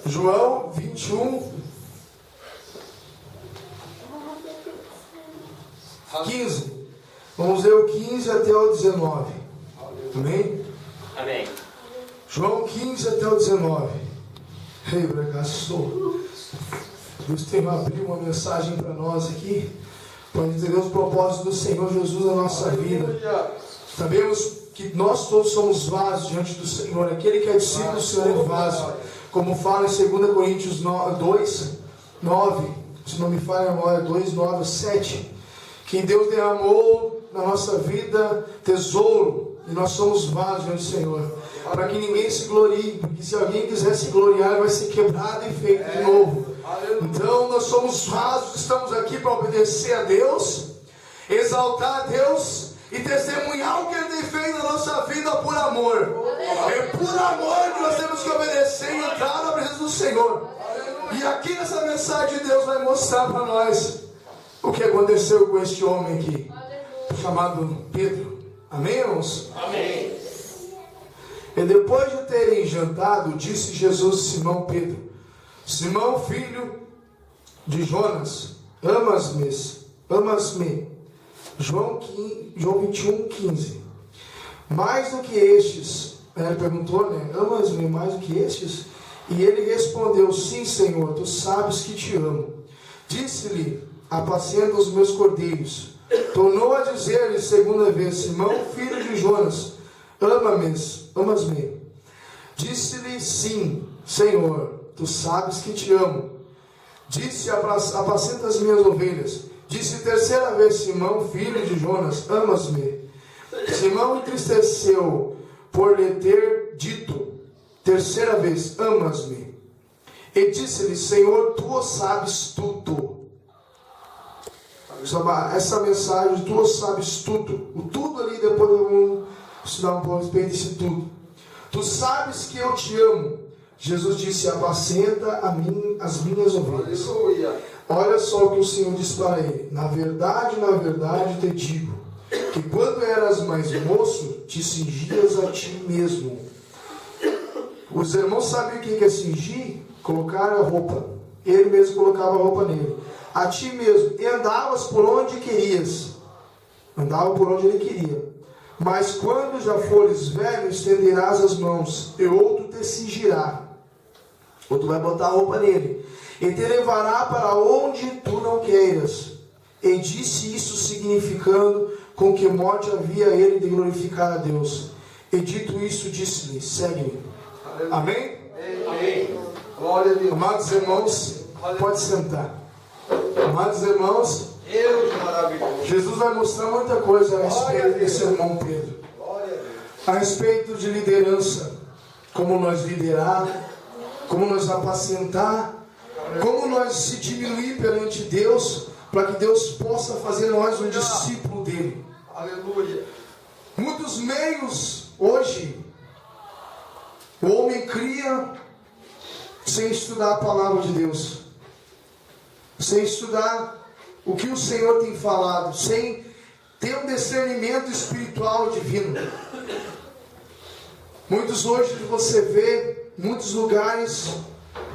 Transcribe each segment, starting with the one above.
João 21, 15. Vamos ler o 15 até o 19. Amém? Amém. João 15 até o 19. Ei, Bracaçou. Deus tem que abrir uma mensagem para nós aqui, para entender os propósitos do Senhor Jesus na nossa vida. Sabemos que nós todos somos vasos diante do Senhor. Aquele que é discípulo do Senhor é vaso. Como fala em 2 Coríntios 2, 9. Se não me falha a memória, 2, 9, 7. Que Deus derramou na nossa vida tesouro. E nós somos vasos diante do Senhor. Para que ninguém se glorie. Porque se alguém quiser se gloriar, vai ser quebrado e feito de novo. Então nós somos vasos que estamos aqui para obedecer a Deus, exaltar a Deus e testemunhar o que Ele tem feito na nossa vida por amor. É por amor que nós temos que obedecer e entrar na presença do Senhor. E aqui nessa mensagem Deus vai mostrar para nós o que aconteceu com este homem aqui, chamado Pedro. Amém, irmãos? Amém. E depois de terem jantado, disse Jesus a Simão Pedro: Simão, filho de Jonas, amas-me? João 21, 15. Mais do que estes, ele perguntou, amas-me mais do que estes? E ele respondeu, sim, Senhor, tu sabes que te amo. Disse-lhe, apacenta os meus cordeiros. Tornou a dizer-lhe segunda vez, Simão, filho de Jonas, amas-me? Disse-lhe, sim, Senhor, tu sabes que te amo. Disse, apacenta as minhas ovelhas. Disse terceira vez, Simão, filho de Jonas, amas-me? Simão entristeceu por lhe ter dito terceira vez, amas-me? E disse-lhe, Senhor, tu o sabes tudo. Essa mensagem, tu o sabes tudo. O tudo ali, depois eu vou estudar um pouco a respeito desse tudo. Tu sabes que eu te amo. Jesus disse, apacenta as minhas ovelhas. Olha só o que o Senhor disse para ele. Na verdade, te digo, que quando eras mais moço, te cingias a ti mesmo. Os irmãos sabem o que é cingir? Colocar a roupa. Ele mesmo colocava a roupa nele. A ti mesmo. E andavas por onde querias. Andava por onde ele queria. Mas quando já fores velho, estenderás as mãos, e outro te cingirá. Outro vai botar a roupa nele. E te levará para onde tu não queiras. E disse isso significando com que morte havia ele de glorificar a Deus. E dito isso, disse-lhe, segue-me. Amém? Amém. Glória a Deus. Amados irmãos, pode sentar. Amados irmãos, Deus maravilhoso. Jesus vai mostrar muita coisa a respeito desse irmão Pedro. A respeito de liderança. Como nós liderar, como nós apacentar, como nós se diminuir perante Deus, para que Deus possa fazer nós um discípulo dele. Aleluia. Muitos meios hoje, o homem cria sem estudar a palavra de Deus, sem estudar o que o Senhor tem falado, sem ter um discernimento espiritual divino. Muitos hoje você vê, muitos lugares,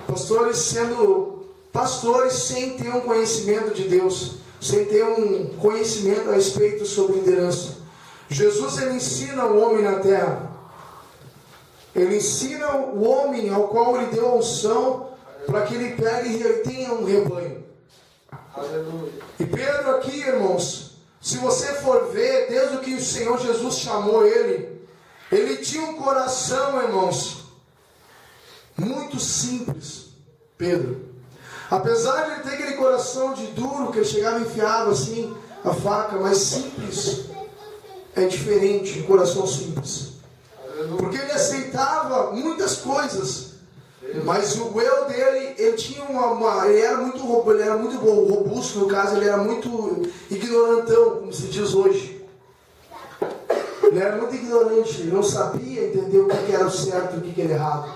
pastores sendo pastores sem ter um conhecimento de Deus, sem ter um conhecimento a respeito sobre liderança. Jesus, ele ensina o homem na terra. Ele ensina o homem ao qual ele deu a unção para que ele pegue e ele tenha um rebanho. Aleluia. E Pedro aqui, irmãos, se você for ver, desde o que o Senhor Jesus chamou ele tinha um coração, irmãos, muito simples. Pedro, apesar de ele ter aquele coração de duro, que ele chegava e enfiava assim a faca, mas simples é diferente, um coração simples. Porque ele aceitava muitas coisas, mas o eu dele, ele tinha ele era muito robusto, no caso, ele era muito ignorantão, como se diz hoje. Ele era muito ignorante, ele não sabia entender o que era o certo e o que era errado.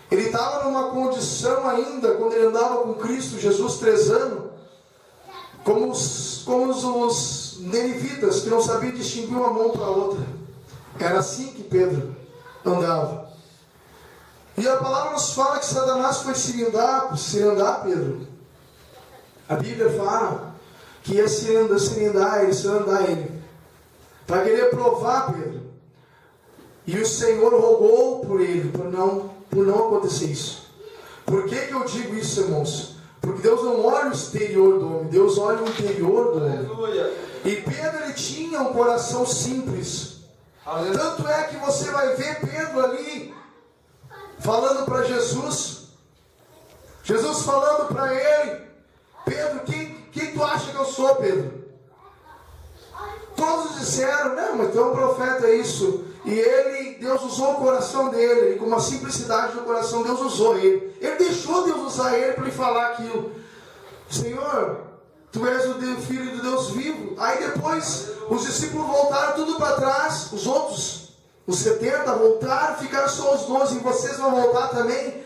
Ele estava numa condição ainda, quando ele andava com Cristo Jesus 3 anos, como os ninivitas, que não sabiam distinguir uma mão para a outra. Era assim que Pedro andava. E a palavra nos fala que Satanás foi cilindrar, Pedro. A Bíblia fala que ia cilindrar ele, para querer provar Pedro. E o Senhor rogou por ele, por não acontecer isso. Por que eu digo isso, irmãos? Porque Deus não olha o exterior do homem, Deus olha o interior do homem. Aleluia. E Pedro, ele tinha um coração simples. Aleluia. Tanto é que você vai ver Pedro ali, falando para Jesus. Jesus falando para ele: Pedro, quem tu acha que eu sou, Pedro? Todos disseram: não, mas tu é um profeta, é isso. E Deus usou o coração dele, com uma simplicidade do coração, Deus usou ele. Ele deixou Deus usar ele para lhe falar aquilo. Senhor, tu és o Filho de Deus vivo. Aí depois os discípulos voltaram tudo para trás, os outros, os 70 voltaram, ficaram só os 12, e vocês vão voltar também?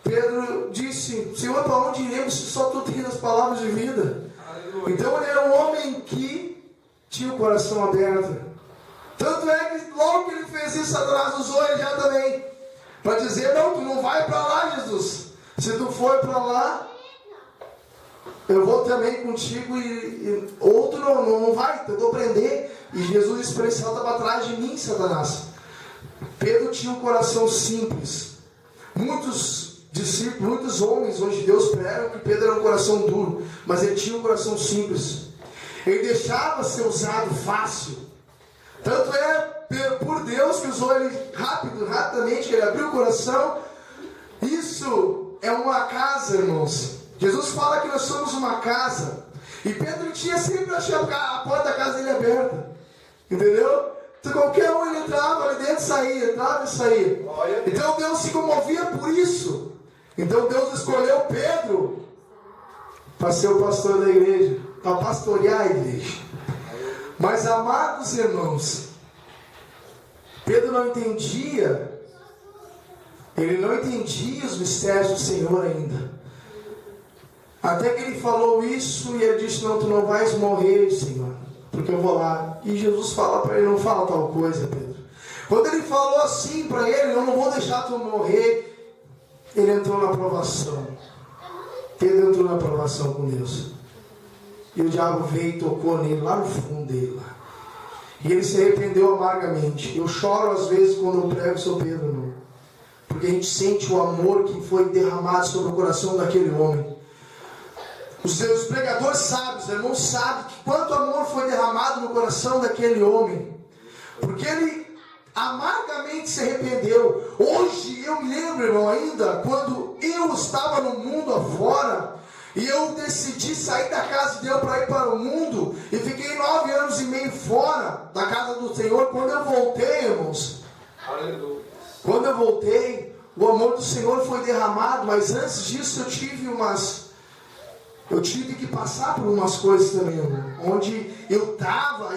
Pedro disse: Senhor, para onde iremos se só tu tens as palavras de vida? Aleluia. Então ele era um homem que tinha o coração aberto. Tanto é que logo que ele fez isso, Satanás usou ele já também, para dizer: não, tu não vai para lá, Jesus. Se tu for para lá, eu vou também contigo, e outro não vai, eu vou prender. E Jesus disse: salta para trás de mim, Satanás. Pedro tinha um coração simples. Muitos discípulos, muitos homens hoje de Deus pregam que Pedro era um coração duro, mas ele tinha um coração simples. Ele deixava ser usado fácil. Tanto é por Deus que usou ele rapidamente, que ele abriu o coração. Isso é uma casa, irmãos. Jesus fala que nós somos uma casa. E Pedro tinha sempre a porta da casa dele aberta. Entendeu? Então qualquer um ele entrava ali dentro e saía, entrava e saía. Então Deus se comovia por isso. Então Deus escolheu Pedro para ser o pastor da igreja, para pastorear a igreja. Mas, amados irmãos, Pedro não entendia, ele não entendia os mistérios do Senhor ainda. Até que ele falou isso e ele disse: não, tu não vais morrer, Senhor, porque eu vou lá. E Jesus fala para ele: não fala tal coisa, Pedro. Quando ele falou assim para ele: eu não vou deixar tu morrer, ele entrou na provação. Pedro entrou na provação com Deus. E o diabo veio e tocou nele, lá no fundo dele. E ele se arrependeu amargamente. Eu choro às vezes quando eu prego sobre Pedro, irmão. Porque a gente sente o amor que foi derramado sobre o coração daquele homem. Os pregadores sábios, os irmãos sabem que quanto amor foi derramado no coração daquele homem. Porque ele amargamente se arrependeu. Hoje eu me lembro, irmão, ainda quando eu estava no mundo afora, e eu decidi sair da casa de Deus para ir para o mundo, e fiquei 9 anos e meio fora da casa do Senhor. Quando eu voltei, irmãos, aleluia, quando eu voltei, o amor do Senhor foi derramado. Mas antes disso eu tive que passar por umas coisas também, irmão, onde eu estava,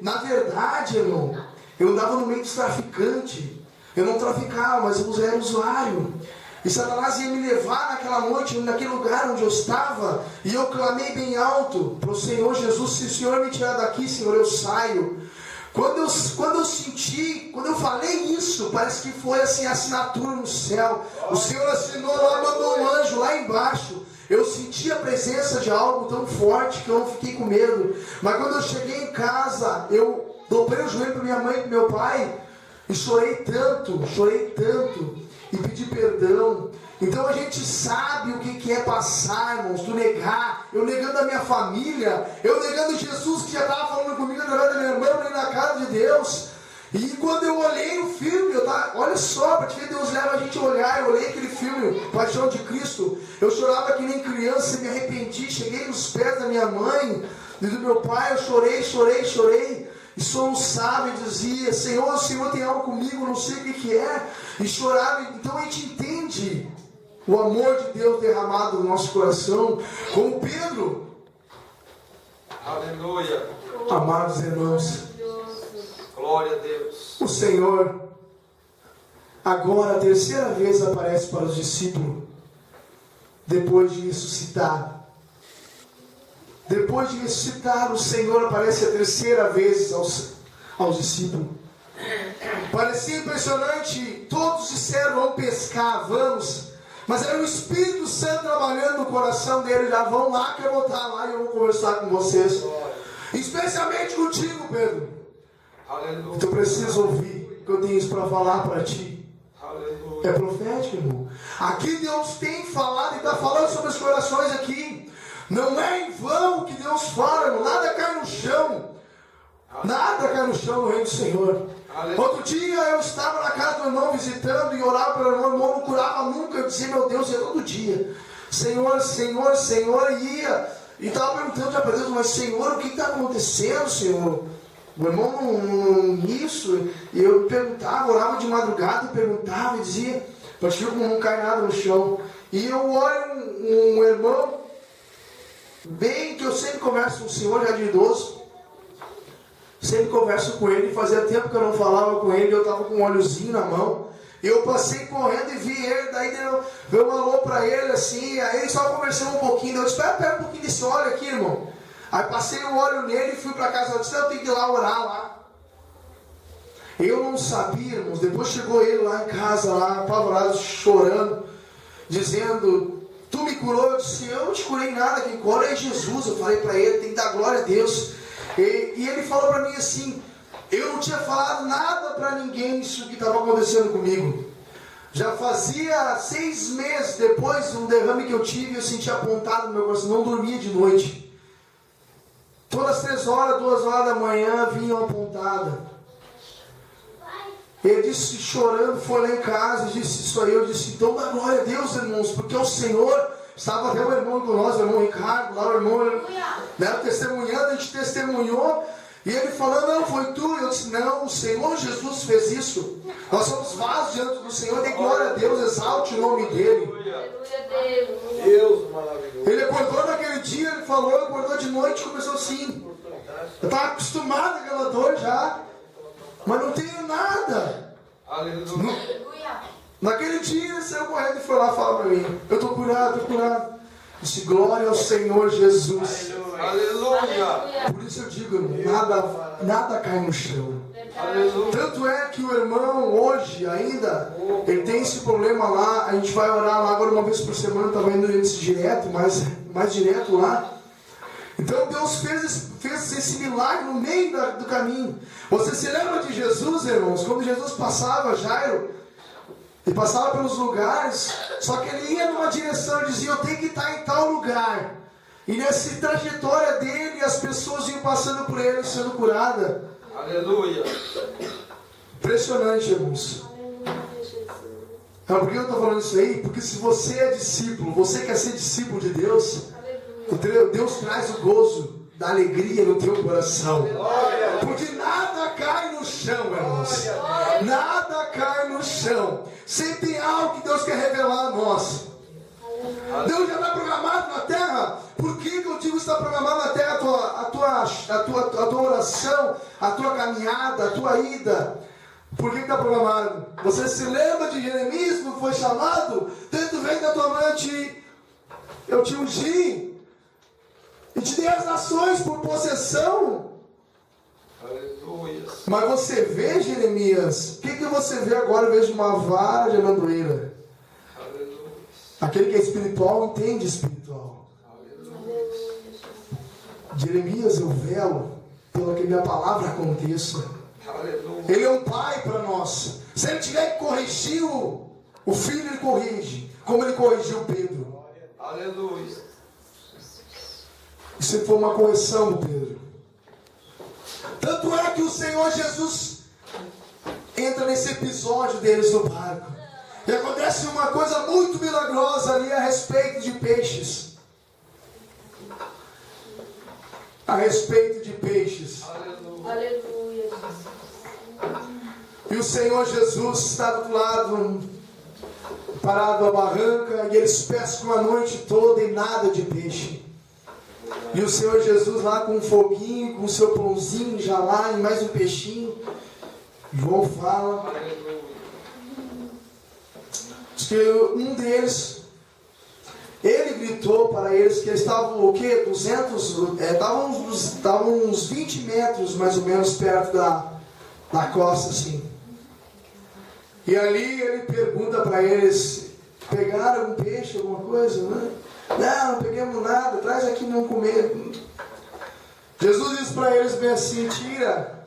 na verdade, irmão, eu andava no meio dos traficantes. Eu não traficava, mas eu era usuário. E Satanás ia me levar naquela noite, naquele lugar onde eu estava. E eu clamei bem alto para o Senhor Jesus: se o Senhor me tirar daqui, Senhor, eu saio. Quando eu falei isso, parece que foi assim a assinatura no céu. O Senhor assinou lá, mandou um anjo lá embaixo. Eu senti a presença de algo tão forte que eu não fiquei com medo. Mas quando eu cheguei em casa, eu dobrei o joelho para minha mãe e para meu pai, e chorei tanto, e pedi perdão. Então a gente sabe o que é passar, irmãos, do negar. Eu negando a minha família, eu negando Jesus que já estava falando comigo através da minha irmã, para ir na casa de Deus. E quando eu olhei o filme, olha só, para te ver, Deus leva a gente a olhar. Eu olhei aquele filme, Paixão de Cristo, eu chorava que nem criança, me arrependi, cheguei nos pés da minha mãe e do meu pai, eu chorei. E soluçava e dizia: Senhor, o Senhor tem algo comigo, não sei o que é. E chorava. Então a gente entende o amor de Deus derramado no nosso coração, como Pedro. Aleluia. Amados irmãos, glória a Deus. O Senhor agora a terceira vez aparece para os discípulos, depois de ressuscitar. Depois de ressuscitar, o Senhor aparece a terceira vez aos discípulos. Parecia impressionante, todos disseram, vamos pescar, vamos. Mas era o Espírito Santo trabalhando no coração dele, já vão lá que eu vou estar lá e eu vou conversar com vocês. Especialmente contigo, Pedro. Aleluia. Tu precisa ouvir o que eu tenho isso para falar para ti. Aleluia. É profético, irmão. Aqui Deus tem falado e está falando sobre os corações aqui. Não é em vão que Deus fala, irmão. Nada cai no chão. Nada cai no chão no reino do Senhor. Aleluia. Outro dia eu estava na casa do irmão visitando e orava pelo irmão, o irmão não curava nunca. Eu dizia, meu Deus, ia todo dia. Senhor, Senhor, Senhor, e ia. E estava perguntando já para Deus, mas Senhor, o que está acontecendo, Senhor? O irmão nisso, e eu perguntava, orava de madrugada, perguntava e dizia, parecia como não cai nada no chão. E eu olho um irmão, bem que eu sempre converso com o Senhor, já de idoso. Sempre converso com ele, fazia tempo que eu não falava com ele, eu estava com um olhozinho na mão. Eu passei correndo e vi ele, daí deu um alô para ele assim, aí só conversamos um pouquinho. Eu disse, pega um pouquinho desse óleo aqui, irmão. Aí passei o óleo nele e fui para casa. Eu disse, eu tenho que ir lá orar lá. Eu não sabia, irmãos. Depois chegou ele lá em casa, lá, apavorado, chorando, dizendo, tu me curou? Eu disse, eu não te curei nada, quem cura é Jesus. Eu falei para ele, tem que dar glória a Deus. E ele falou para mim assim, eu não tinha falado nada para ninguém isso que estava acontecendo comigo. Já fazia 6 meses depois de um derrame que eu tive, eu sentia apontado no meu coração, não dormia de noite. Todas as 3 horas, 2 horas da manhã vinha uma pontada. Ele disse, chorando, foi lá em casa e disse isso aí. Eu disse, então dá glória a Deus, irmãos, porque o Senhor... Estava até o irmão com nós, o irmão Ricardo, lá o irmão, né, testemunhando, a gente testemunhou, e ele falou, não, foi tu. Eu disse, não, o Senhor Jesus fez isso. Nós somos vasos diante do Senhor, dê glória a Deus, exalte o nome dele. Deus maravilhoso. Ele acordou naquele dia, ele falou, acordou de noite, começou assim. Eu estava acostumado com aquela dor já, mas não tenho nada. Aleluia. Naquele dia ele saiu correndo e foi lá falar para mim, eu estou curado, estou curado. Disse, glória ao Senhor Jesus. Aleluia. Por isso eu digo, nada cai no chão. Aleluia. Tanto é que o irmão hoje ainda, ele tem esse problema lá, a gente vai orar lá agora uma vez por semana, estava indo direto, mais direto lá. Então Deus fez esse milagre no meio do caminho. Você se lembra de Jesus, irmãos? Quando Jesus passava, Jairo, ele passava pelos lugares, só que ele ia numa direção e dizia, eu tenho que estar em tal lugar. E nessa trajetória dele, as pessoas iam passando por ele, sendo curadas. Aleluia. Impressionante, irmãos. Por que eu estou falando isso aí? Porque se você é discípulo, você quer ser discípulo de Deus, Deus traz o gozo da alegria no teu coração. Porque nada cai no chão, irmãos. Nada cai no chão. Sempre tem algo que Deus quer revelar a nós. Deus já está programado na terra. Por que eu digo que está programado na terra a tua oração, a tua caminhada, a tua ida? Por que está programado? Você se lembra de Jeremias, quando foi chamado? Dentro do ventre da tua mãe eu te ungi e te dei as nações por possessão. Aleluia. Mas você vê, Jeremias, o que você vê agora? Eu vejo uma vara de amendoeira. Aleluia. Aquele que é espiritual entende espiritual. Aleluia. Jeremias, eu velo pela que minha palavra aconteça. Aleluia. Ele é um pai para nós. Se ele tiver que corrigir o filho, ele corrige, como ele corrigiu Pedro. Aleluia. Isso foi uma correção do Pedro. Tanto é que o Senhor Jesus entra nesse episódio deles no barco. E acontece uma coisa muito milagrosa ali a respeito de peixes. A respeito de peixes. Aleluia. E o Senhor Jesus está do lado, parado à barranca, e eles pescam a noite toda e nada de peixe. E o Senhor Jesus lá com um foguinho, com o seu pãozinho já lá, e mais um peixinho. João fala. Diz que um deles, ele gritou para eles que eles estavam o quê? Estavam uns 20 metros mais ou menos perto na costa assim. E ali ele pergunta para eles: pegaram um peixe, alguma coisa, né? Não peguemos nada, traz aqui não comer. Jesus diz para eles bem assim: tira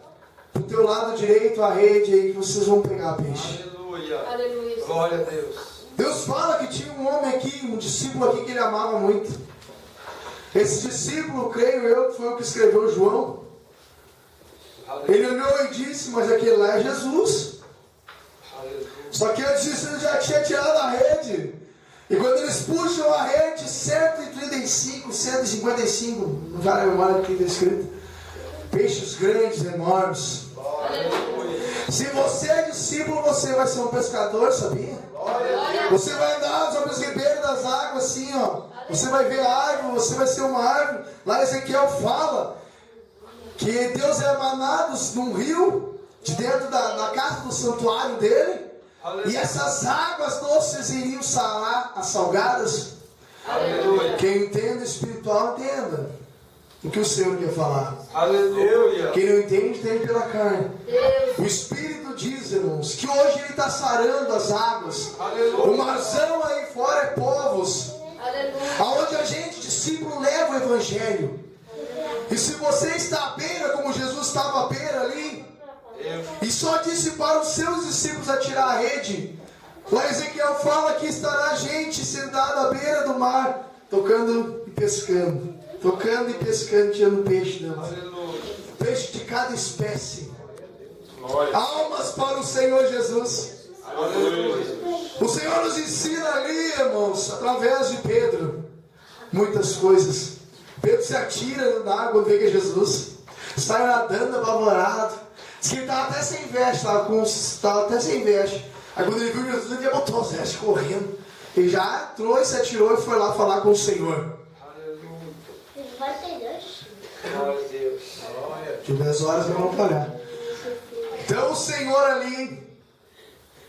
pro teu lado direito a rede aí que vocês vão pegar peixe. Aleluia. Aleluia. Glória a Deus. Deus fala que tinha um homem aqui, um discípulo aqui que ele amava muito. Esse discípulo, creio eu, foi o que escreveu João. Ele olhou e disse: mas aquele lá é Jesus. Aleluia. Só que antes disso ele já tinha tirado a rede. E quando eles puxam a rede, 135, 155, não vai na memória do que está escrito, peixes grandes, enormes. Aleluia. Se você é discípulo, você vai ser um pescador, sabia? Você vai andar sobre os ribeiros das águas assim, ó. Você vai ver a árvore, você vai ser uma árvore. Lá Ezequiel fala que Deus é emanado num rio, de dentro da casa do santuário dele. E essas águas doces iriam sarar as salgadas. Aleluia. Quem entende espiritual, entenda o que o Senhor quer falar. Aleluia. Quem não entende, entende pela carne. O Espírito diz, irmãos, que hoje Ele está sarando as águas. Aleluia. O marzão aí fora é povos. Aleluia. Aonde a gente, discípulo, leva o Evangelho. E se você está à beira, como Jesus estava à beira ali, e só disse para os seus discípulos atirar a rede, lá Ezequiel fala que estará gente sentada à beira do mar, tocando e pescando. Tocando e pescando, tirando peixe da mar. Peixe de cada espécie. Almas para o Senhor Jesus. Aleluia. O Senhor nos ensina ali, irmãos, através de Pedro, muitas coisas. Pedro se atira na água, vê que é Jesus, sai nadando apavorado. Diz que ele estava até sem veste, estava até sem veste. Aí quando ele viu Jesus, ele já botou as vestes correndo. Ele já entrou e se atirou e foi lá falar com o Senhor. Glória a Deus. De 10 horas eu vou parar. Então o Senhor ali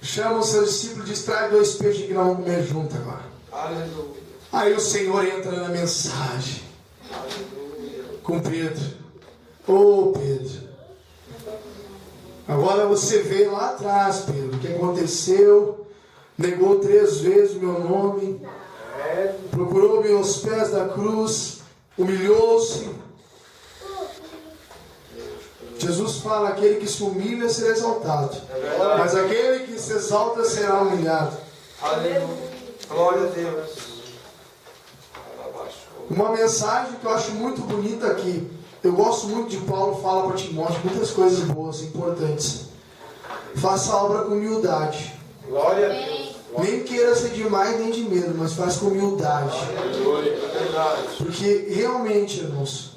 chama o seu discípulo e diz: traz 2 peixes que nós vamos comer junto agora. Aleluia. Aí o Senhor entra na mensagem com Pedro. Ô Pedro, agora você vê lá atrás, Pedro, o que aconteceu. Negou 3 vezes o meu nome, procurou-me aos pés da cruz, humilhou-se. Jesus fala: aquele que se humilha será exaltado, mas aquele que se exalta será humilhado. Aleluia. Glória a Deus. Uma mensagem que eu acho muito bonita aqui. Eu gosto muito de Paulo, fala para Timóteo muitas coisas boas, importantes. Faça a obra com humildade. Glória a Deus. Nem queira ser de mais nem de menos, mas faz com humildade. Aleluia. É verdade. Porque realmente, irmãos,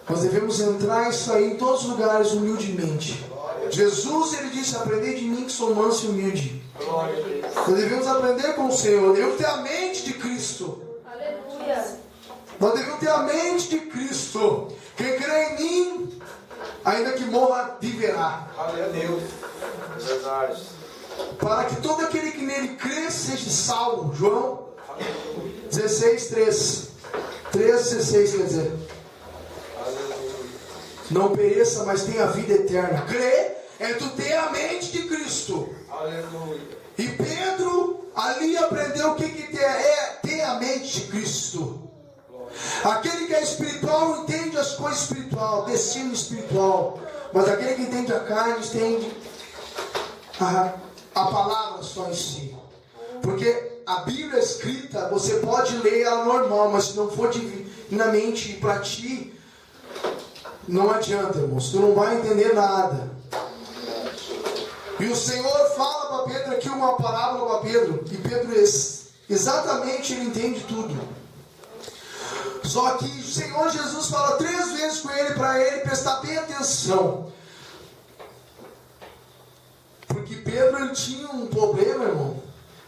nós devemos entrar e sair em todos os lugares humildemente. Jesus, ele disse: aprendei de mim que sou manso e humilde. Glória a Deus. Nós devemos aprender com o Senhor. Devemos ter a mente de Cristo. Aleluia. Nós devemos ter a mente de Cristo. Quem crê em mim, ainda que morra, viverá. Glória a Deus. É verdade. Para que todo aquele que nele crê seja salvo. João 16, 3. 3:16 quer dizer: não pereça, mas tenha vida eterna. Crer é tu ter a mente de Cristo. Aleluia. E Pedro ali aprendeu o que é ter a mente de Cristo. Aquele que é espiritual entende as coisas espirituais, destino espiritual. Mas aquele que entende a carne entende a palavra só em si. Porque a Bíblia escrita, você pode ler ela normal, mas se não for divinamente para ti, não adianta, irmãos. Tu não vai entender nada. E o Senhor fala para Pedro aqui uma parábola para Pedro. E Pedro, exatamente, ele entende tudo. Só que o Senhor Jesus fala 3 vezes com ele, para ele prestar bem atenção. Porque Pedro, ele tinha um problema, irmão.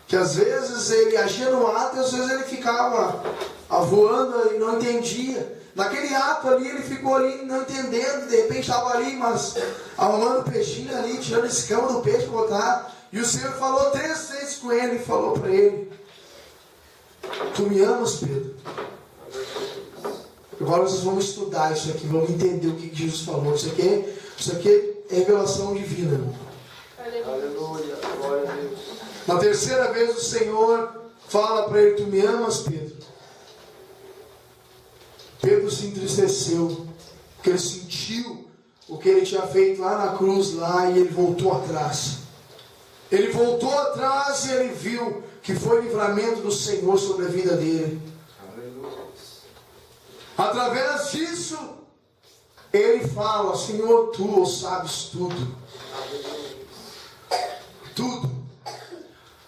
Que às vezes ele agia no ato e às vezes ele ficava voando e não entendia. Naquele ato ali, ele ficou ali não entendendo. De repente estava ali, mas arrumando peixinho ali, tirando escama do peixe para botar. E o Senhor falou 3 vezes com ele e falou para ele: tu me amas, Pedro? Agora vocês vão estudar isso aqui, vão entender o que Jesus falou. Isso aqui revelação divina. Aleluia. Glória a Deus. Na terceira vez o Senhor fala para ele: tu me amas, Pedro? Pedro se entristeceu, porque ele sentiu o que ele tinha feito lá na cruz, lá, e ele voltou atrás. Ele voltou atrás e ele viu que foi livramento do Senhor sobre a vida dele. Aleluia. Através disso, ele fala: Senhor, tu sabes tudo. Tudo.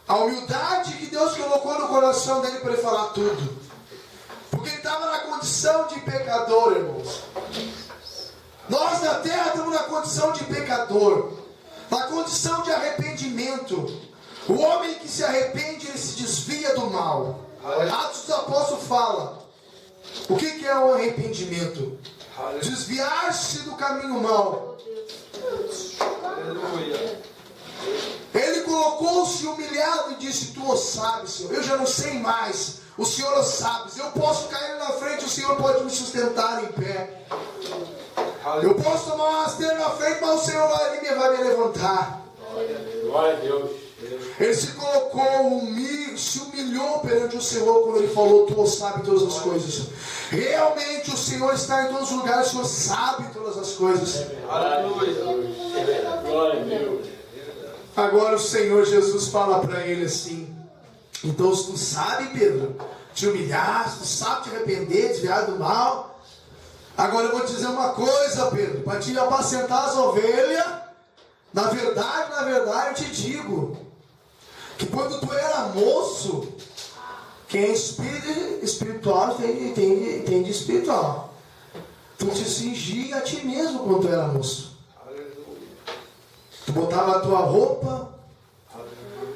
A humildade que Deus colocou no coração dele para ele falar tudo. Porque ele estava na condição de pecador, irmãos. Nós na terra estamos na condição de pecador, na condição de arrependimento. O homem que se arrepende, ele se desvia do mal. Atos dos Apóstolos fala: o que é o arrependimento? Desviar-se do caminho mau. Aleluia. Ele colocou-se humilhado e disse: tu o sabes, Senhor, eu já não sei mais. O Senhor o sabes. Eu posso cair na frente, o Senhor pode me sustentar em pé. Eu posso tomar uma rasteira na frente, mas o Senhor vai me levantar. Glória a Deus. Ele se colocou, se humilhou perante o Senhor quando ele falou: tu sabes todas as coisas. Realmente o Senhor está em todos os lugares, o Senhor sabe todas as coisas. Aleluia. Glória a Deus. Agora o Senhor Jesus fala para ele assim: então se tu sabe, Pedro, te humilhar, se tu sabe te arrepender, desviar do mal, agora eu vou te dizer uma coisa, Pedro, para te apacentar as ovelhas. Na verdade eu te digo que quando tu era moço, quem é espiritual entende espiritual. Tu te cingia a ti mesmo quando tu era moço. Tu botava a tua roupa.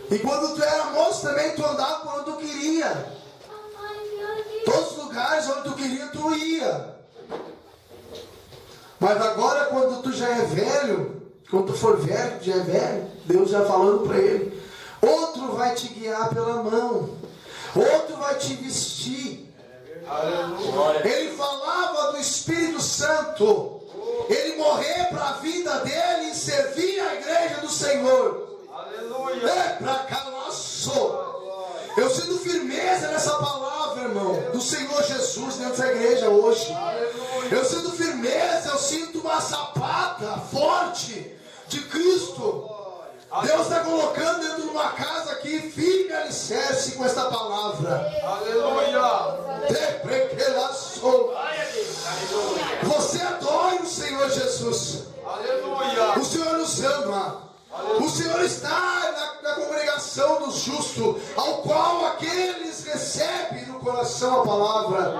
E quando tu era moço também, tu andava por onde tu queria. Todos os lugares onde tu queria, tu ia. Mas agora, quando tu já é velho, quando tu for velho, tu já é velho, Deus já falando para ele: outro vai te guiar pela mão, outro vai te vestir. Ele falava do Espírito Santo. Ele morrer para a vida dele e servir a igreja do Senhor. Aleluia. É para calaço. Eu sinto firmeza nessa palavra, irmão, do Senhor Jesus dentro da igreja hoje. Eu sinto firmeza, eu sinto uma sapata forte de Cristo. Deus está colocando dentro de uma casa aqui firme alicerce com esta palavra. Aleluia. Você adora o Senhor Jesus. Aleluia. O Senhor nos ama. O Senhor está na congregação dos justos, ao qual aqueles recebem no coração a palavra.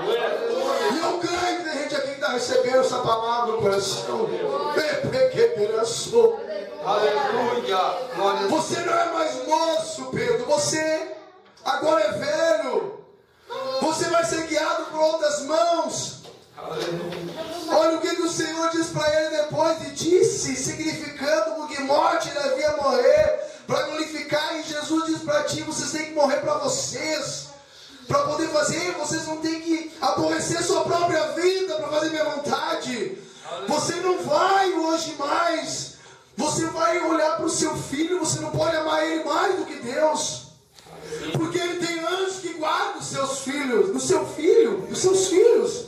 E eu creio que tem gente aqui que está recebendo essa palavra no coração. Aleluia. Você não é mais moço, Pedro. Você agora é velho. Você vai ser guiado por outras mãos. Olha o que o Senhor diz para ele depois, e disse, significando que morte ele havia morrer para glorificar. E Jesus diz para ti: vocês têm que morrer para vocês, para poder fazer. Vocês não têm que aborrecer sua própria vida para fazer minha vontade. Você não vai hoje mais, você vai olhar para o seu filho. Você não pode amar ele mais do que Deus, porque ele tem anjos que guardam os seus filhos, do seu filho, dos seus filhos.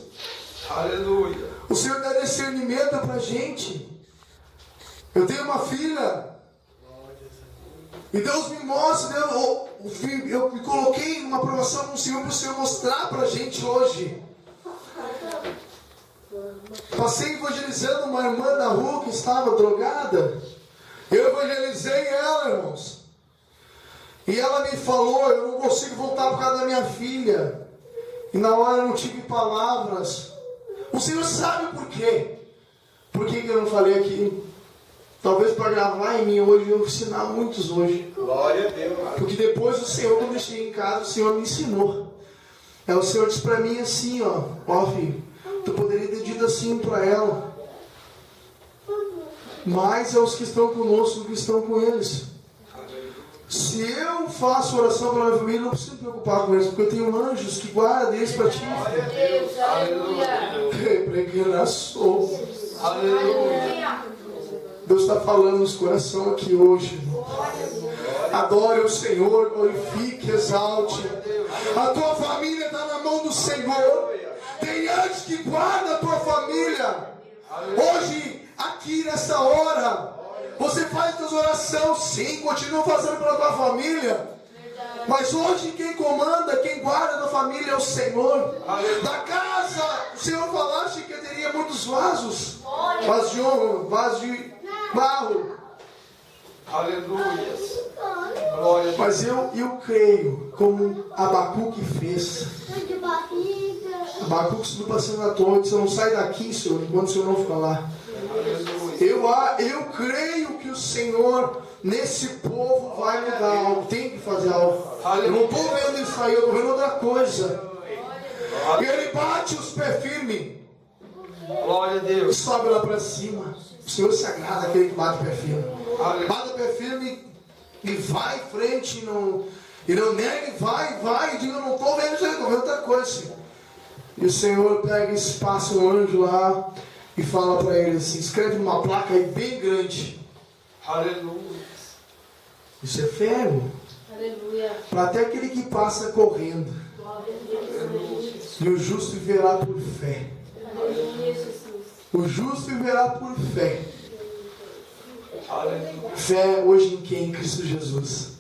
Aleluia. O Senhor dá discernimento para a gente. Eu tenho uma filha, e Deus me mostra, eu me coloquei numa aprovação com o Senhor para o Senhor mostrar para a gente hoje. Passei evangelizando uma irmã na rua que estava drogada. Eu evangelizei ela, irmãos. E ela me falou: eu não consigo voltar por causa da minha filha. E na hora eu não tive palavras. O Senhor sabe por quê. Por que eu não falei aqui? Talvez para gravar em mim hoje e eu ensinar muitos hoje. Glória a Deus. Porque depois o Senhor, quando eu cheguei em casa, o Senhor me ensinou. O Senhor disse para mim assim: ó filho, tu poderia ter dito assim para ela. Mas é os que estão conosco do que estão com eles. Se eu faço oração pela minha família, não preciso me preocupar com eles, porque eu tenho anjos que guardam eles para ti. Deus, aleluia. Aleluia. Deus está falando nos corações aqui hoje. Adore o Senhor, glorifique, exalte. A tua família está na mão do Senhor. Tem anjos que guardam a tua família. Hoje, aqui nessa hora, você faz suas orações, sim, continua fazendo pela tua família. Mas hoje quem comanda, quem guarda da família é o Senhor. Da casa, o Senhor falaste que teria muitos vasos. Vasos de ouro, vasos de barro. Aleluia. Glória. Mas eu creio, como Abacuque fez. Abacuque subiu para cima da torre, você não sai daqui, Senhor, enquanto o Senhor não falar. Eu creio que o Senhor, nesse povo, vai mudar algo, tem que fazer algo. Eu não estou vendo isso aí, eu estou vendo outra coisa. E ele bate os pés firmes. Glória a Deus. Sobe lá para cima. O Senhor se agrada aquele que bate o pé firme. Bate o pé firme e vai em frente, e não nega, vai, e diga, eu não estou vendo isso aí, estou vendo outra coisa. E o Senhor pega e passa um anjo lá e fala para ele assim, escreve uma placa aí bem grande. Aleluia. Isso é fé, irmão. Aleluia. Para até aquele que passa correndo. E o justo viverá por fé. Aleluia, Jesus. O justo viverá por fé. Aleluia. Fé hoje em quem? Em Cristo Jesus.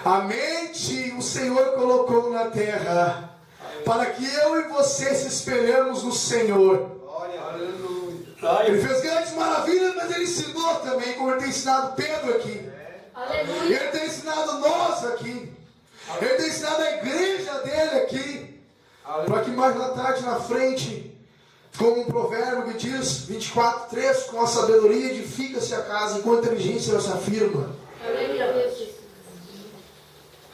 A mente o Senhor colocou na terra para que eu e você se espelhemos no Senhor. Aleluia. Ele fez grandes maravilhas, mas ele ensinou também, como ele tem ensinado Pedro aqui. Aleluia. Ele tem ensinado nós aqui. Ele tem ensinado a igreja dele aqui. Para que mais na tarde, na frente, como um provérbio que diz, 24:3, com a sabedoria edifica-se a casa, e com a inteligência ela se afirma. Aleluia.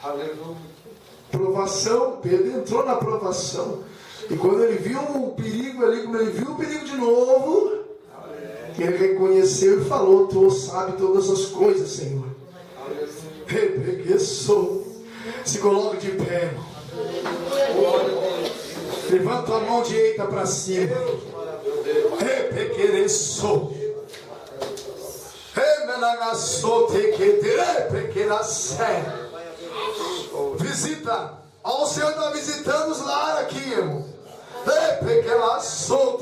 Aleluia. Provação, Pedro entrou na provação. E quando ele viu o perigo ali, como ele viu o perigo de novo, ele reconheceu e falou, tu sabe todas as coisas, Senhor. Repregueçou. Se coloca de pé, irmão. Levanta a mão direita para cima. Repregueçou. Remenagaçou, repregueçou. Visita. Ó, o Senhor está visitando os lares aqui, irmão. Repregueçou,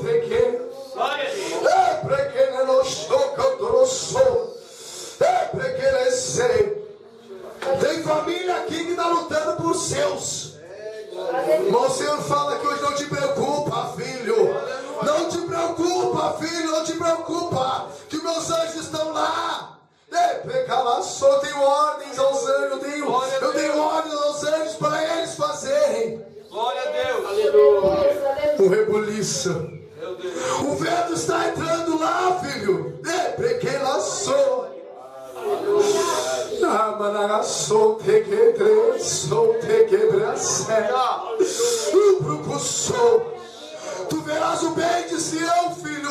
tem família aqui que está lutando por seus. Mas o Senhor fala que hoje não te preocupa, filho. Não te preocupa, filho. Não te preocupa. Que meus anjos estão lá. Eu tenho ordens aos anjos. Eu tenho ordens aos anjos para eles fazerem. Glória a Deus. Aleluia. Um rebuliço. O vento está entrando lá, filho. Tu verás o bem de Sião, filho.